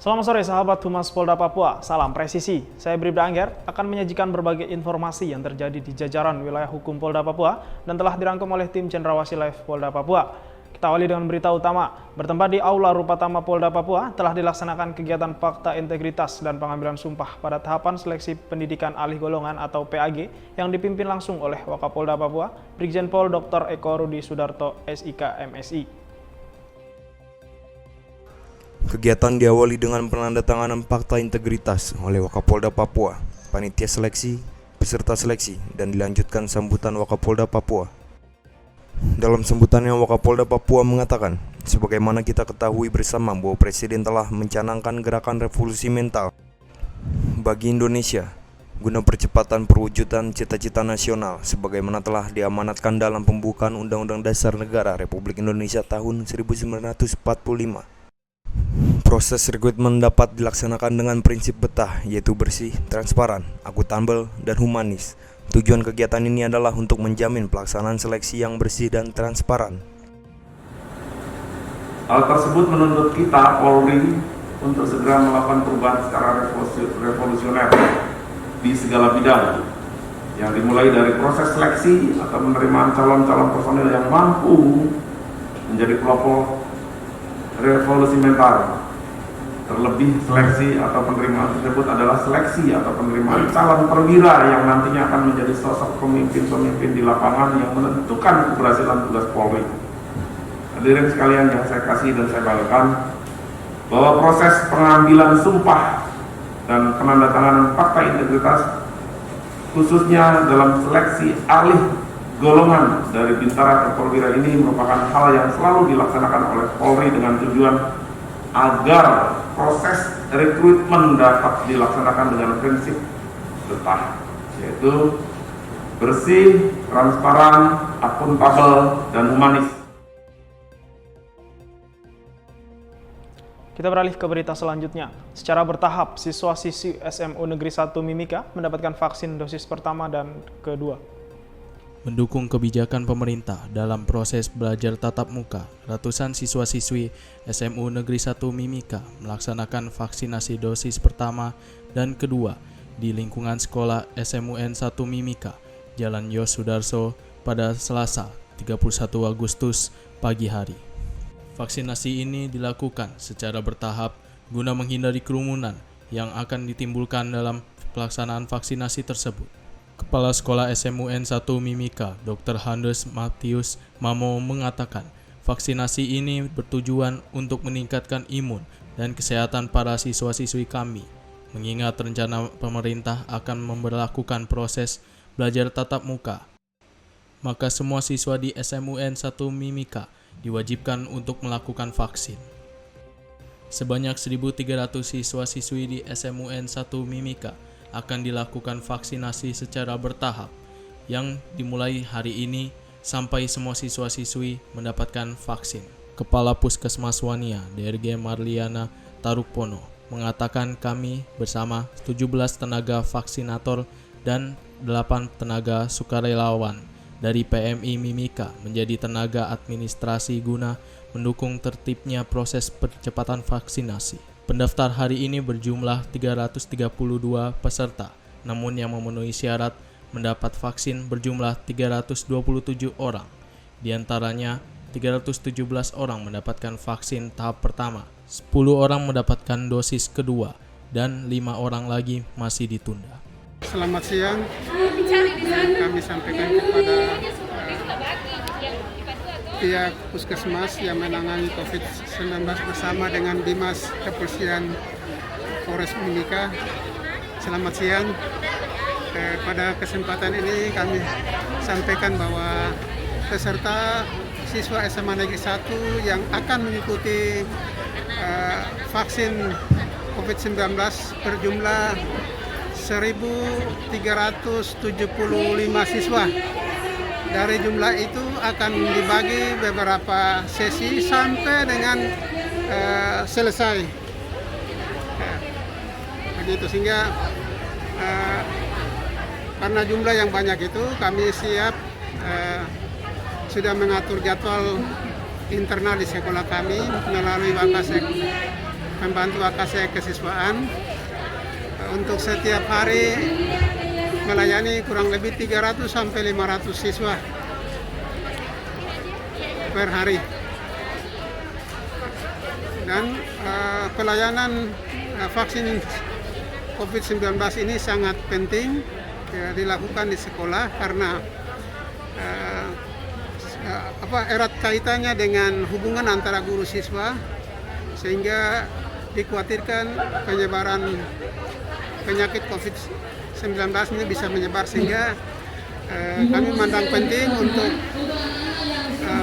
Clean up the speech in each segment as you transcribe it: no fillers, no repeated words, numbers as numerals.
Selamat sore sahabat Humas Polda Papua, salam presisi. Saya Bribda Angger akan menyajikan berbagai informasi yang terjadi di jajaran wilayah hukum Polda Papua dan telah dirangkum oleh tim Cendrawasih Live Polda Papua. Kita awali dengan berita utama. Bertempat di Aula Rupatama Polda Papua telah dilaksanakan kegiatan fakta integritas dan pengambilan sumpah pada tahapan seleksi pendidikan alih golongan atau PAG yang dipimpin langsung oleh Wakapolda Papua, Brigjen Pol Dr. Eko Rudi Sudarto, SIK MSI. Kegiatan diawali dengan penandatanganan fakta integritas oleh Wakapolda Papua, panitia seleksi, peserta seleksi, dan dilanjutkan sambutan Wakapolda Papua. Dalam sambutannya, Wakapolda Papua mengatakan, sebagaimana kita ketahui bersama bahwa Presiden telah mencanangkan gerakan revolusi mental bagi Indonesia guna percepatan perwujudan cita-cita nasional sebagaimana telah diamanatkan dalam pembukaan Undang-Undang Dasar Negara Republik Indonesia tahun 1945. Proses rekrutmen dapat dilaksanakan dengan prinsip betah, yaitu bersih, transparan, akuntabel, dan humanis. Tujuan kegiatan ini adalah untuk menjamin pelaksanaan seleksi yang bersih dan transparan. Hal tersebut menuntut kita, Polri, untuk segera melakukan perubahan secara revolusioner di segala bidang, yang dimulai dari proses seleksi atau penerimaan calon-calon personil yang mampu menjadi pelopor revolusi mental. Terlebih seleksi atau penerimaan tersebut adalah seleksi atau penerimaan calon perwira yang nantinya akan menjadi sosok pemimpin-pemimpin di lapangan yang menentukan keberhasilan tugas Polri. Hadirin sekalian yang saya kasih dan saya banggakan, bahwa proses pengambilan sumpah dan penandatanganan fakta integritas khususnya dalam seleksi alih golongan dari Bintara atau perwira ini merupakan hal yang selalu dilaksanakan oleh Polri dengan tujuan agar proses rekrutmen dapat dilaksanakan dengan prinsip betah, yaitu bersih, transparan, akuntabel, dan humanis. Kita beralih ke berita selanjutnya. Secara bertahap, siswa-siswi SMU Negeri 1 Mimika mendapatkan vaksin dosis pertama dan kedua. Mendukung kebijakan pemerintah dalam proses belajar tatap muka, ratusan siswa-siswi SMU Negeri 1 Mimika melaksanakan vaksinasi dosis pertama dan kedua di lingkungan sekolah SMUN 1 Mimika, Jalan Yos Sudarso pada Selasa 31 Agustus pagi hari. Vaksinasi ini dilakukan secara bertahap guna menghindari kerumunan yang akan ditimbulkan dalam pelaksanaan vaksinasi tersebut. Kepala Sekolah SMUN 1 Mimika, Dr. Handes Matius Mamo mengatakan, vaksinasi ini bertujuan untuk meningkatkan imun dan kesehatan para siswa-siswi kami, mengingat rencana pemerintah akan memberlakukan proses belajar tatap muka. Maka semua siswa di SMUN 1 Mimika diwajibkan untuk melakukan vaksin. Sebanyak 1.300 siswa-siswi di SMUN 1 Mimika akan dilakukan vaksinasi secara bertahap yang dimulai hari ini sampai semua siswa-siswi mendapatkan vaksin. Kepala Puskesmas Wania, DRG Marliana Tarukpono, mengatakan kami bersama 17 tenaga vaksinator dan 8 tenaga sukarelawan dari PMI Mimika menjadi tenaga administrasi guna mendukung tertibnya proses percepatan vaksinasi. Pendaftar hari ini berjumlah 332 peserta, namun yang memenuhi syarat mendapat vaksin berjumlah 327 orang. Di antaranya, 317 orang mendapatkan vaksin tahap pertama, 10 orang mendapatkan dosis kedua, dan 5 orang lagi masih ditunda. Selamat siang, kami sampaikan kepada pihak puskesmas yang menangani COVID-19 bersama dengan Dinas Kebersihan Polres Mimika. Selamat siang. Pada kesempatan ini kami sampaikan bahwa peserta siswa SMA Negeri 1 yang akan mengikuti vaksin COVID-19 berjumlah 1.375 siswa. Dari jumlah itu akan dibagi beberapa sesi sampai dengan selesai. Begitu sehingga karena jumlah yang banyak itu kami siap sudah mengatur jadwal internal di sekolah kami melalui Wakasek pembantu AKC kesiswaan. Untuk setiap hari melayani kurang lebih 300 sampai 500 siswa per hari. Dan pelayanan vaksin COVID-19 ini sangat penting dilakukan di sekolah karena erat kaitannya dengan hubungan antara guru siswa, sehingga dikhawatirkan penyebaran penyakit COVID-19 ini bisa menyebar, sehingga kami memandang penting untuk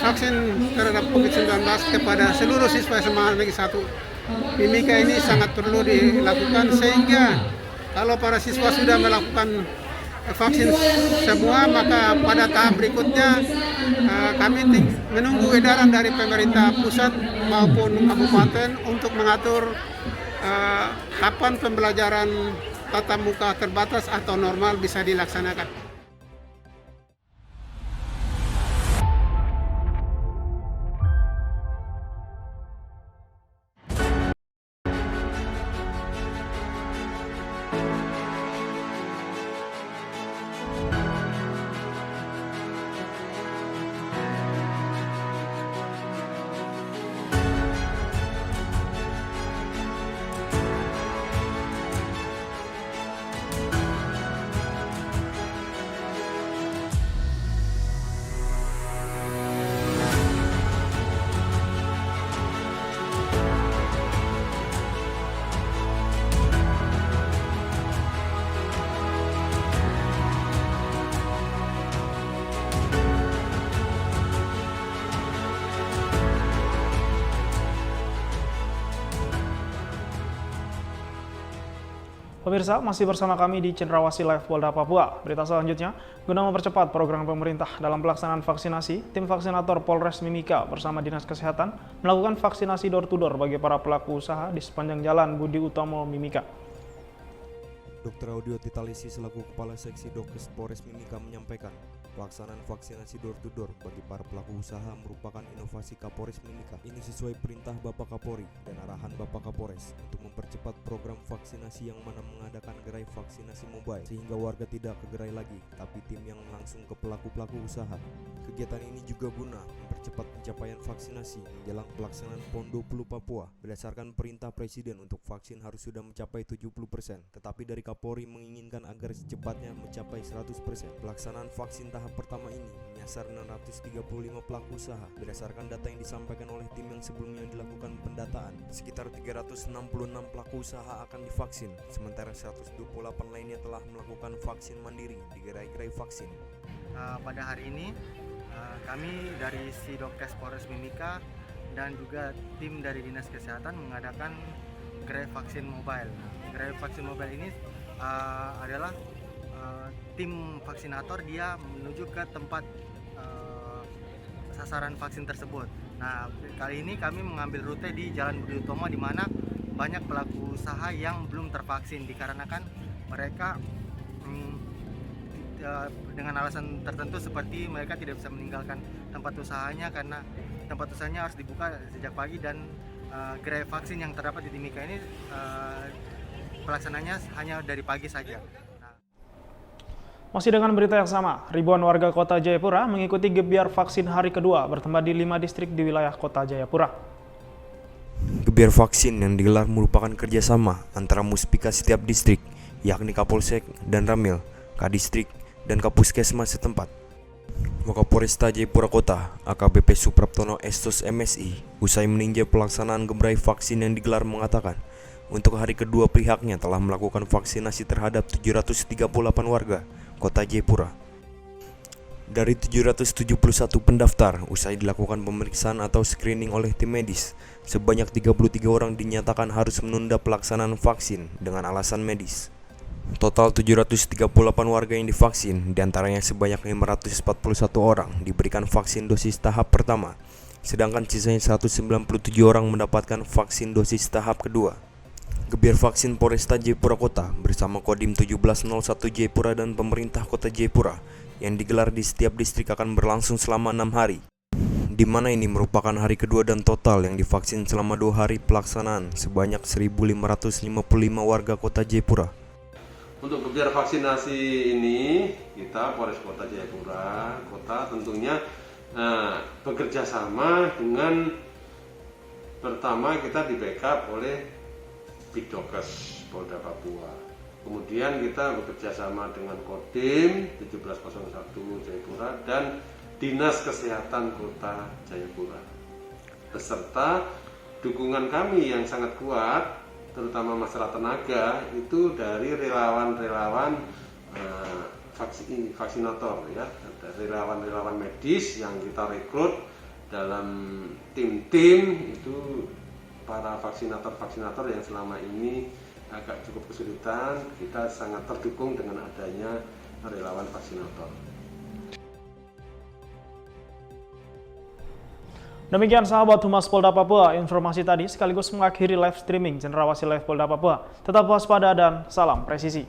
vaksin terhadap COVID-19 kepada seluruh siswa SMA Negeri 1 Mimika ini sangat perlu dilakukan, sehingga kalau para siswa sudah melakukan vaksin semua, maka pada tahap berikutnya kami menunggu edaran dari pemerintah pusat maupun kabupaten untuk mengatur kapan pembelajaran tatap muka terbatas atau normal bisa dilaksanakan. Pemirsa, masih bersama kami di Cendrawasih Live Polda Papua. Berita selanjutnya, guna mempercepat program pemerintah dalam pelaksanaan vaksinasi, tim vaksinator Polres Mimika bersama Dinas Kesehatan melakukan vaksinasi door-to-door bagi para pelaku usaha di sepanjang Jalan Budi Utomo, Mimika. Dr. Audio Titalisi selaku Kepala Seksi Dokes Polres Mimika menyampaikan, pelaksanaan vaksinasi door-to-door bagi para pelaku usaha merupakan inovasi Kapolres Mimika. Ini sesuai perintah Bapak Kapolri dan arahan Bapak Kapolres untuk mempercepat program vaksinasi yang mana mengadakan gerai vaksinasi mobile sehingga warga tidak ke gerai lagi, tapi tim yang langsung ke pelaku-pelaku usaha. Kegiatan ini juga guna mempercepat pencapaian vaksinasi menjelang pelaksanaan PON 20 Papua. Berdasarkan perintah Presiden untuk vaksin harus sudah mencapai 70%, tetapi dari Kapolri menginginkan agar secepatnya mencapai 100%. Pelaksanaan vaksin tahap pertama ini menyasar 635 pelaku usaha. Berdasarkan data yang disampaikan oleh tim yang sebelumnya dilakukan pendataan, sekitar 366 pelaku usaha akan divaksin, sementara 128 lainnya telah melakukan vaksin mandiri di gerai-gerai vaksin. Pada hari ini kami dari Sidokes Polres Mimika dan juga tim dari Dinas Kesehatan mengadakan gerai vaksin mobile. Gerai vaksin mobile ini adalah tim vaksinator, dia menuju ke tempat sasaran vaksin tersebut. Nah, kali ini kami mengambil rute di Jalan Budi Utomo, di mana banyak pelaku usaha yang belum tervaksin dikarenakan mereka dengan alasan tertentu seperti mereka tidak bisa meninggalkan tempat usahanya karena tempat usahanya harus dibuka sejak pagi, dan gerai vaksin yang terdapat di Mimika ini pelaksananya hanya dari pagi saja. Masih dengan berita yang sama, ribuan warga Kota Jayapura mengikuti gebiar vaksin hari kedua bertempat di 5 distrik di wilayah Kota Jayapura. Gebiar vaksin yang digelar merupakan kerjasama antara muspika setiap distrik, yakni Kapolsek dan Ramil, Kadistrik, dan Kapuskesmas setempat. Wakapolresta Jayapura Kota, AKBP Supraptono Estos MSI, usai meninjau pelaksanaan gerai vaksin yang digelar mengatakan, untuk hari kedua pihaknya telah melakukan vaksinasi terhadap 738 warga Kota Jayapura. Dari 771 pendaftar, usai dilakukan pemeriksaan atau screening oleh tim medis, sebanyak 33 orang dinyatakan harus menunda pelaksanaan vaksin dengan alasan medis. Total 738 warga yang divaksin, diantaranya sebanyak 541 orang diberikan vaksin dosis tahap pertama, sedangkan sisanya 197 orang mendapatkan vaksin dosis tahap kedua. Gebiar vaksin Polresta Jayapura Kota bersama Kodim 1701 Jayapura dan pemerintah Kota Jayapura yang digelar di setiap distrik akan berlangsung selama 6 hari. Di di mana ini merupakan hari kedua dan total yang divaksin selama 2 hari pelaksanaan sebanyak 1.555 warga kota Jayapura. Untuk kegiatan vaksinasi ini, kita Polres Kota Jayapura, kota tentunya bekerja sama dengan, pertama kita di backup oleh Bidokes Polda Papua. Kemudian kita bekerja sama dengan Kodim 1701 Jayapura dan Dinas Kesehatan Kota Jayapura. Beserta dukungan kami yang sangat kuat, terutama masalah tenaga, itu dari relawan-relawan vaksinator ya, relawan-relawan medis yang kita rekrut dalam tim-tim itu, para vaksinator yang selama ini agak cukup kesulitan. Kita sangat terdukung dengan adanya relawan vaksinator. Demikian sahabat Humas Polda Papua, informasi tadi sekaligus mengakhiri live streaming Cendrawasih Live Polda Papua. Tetap waspada dan salam presisi.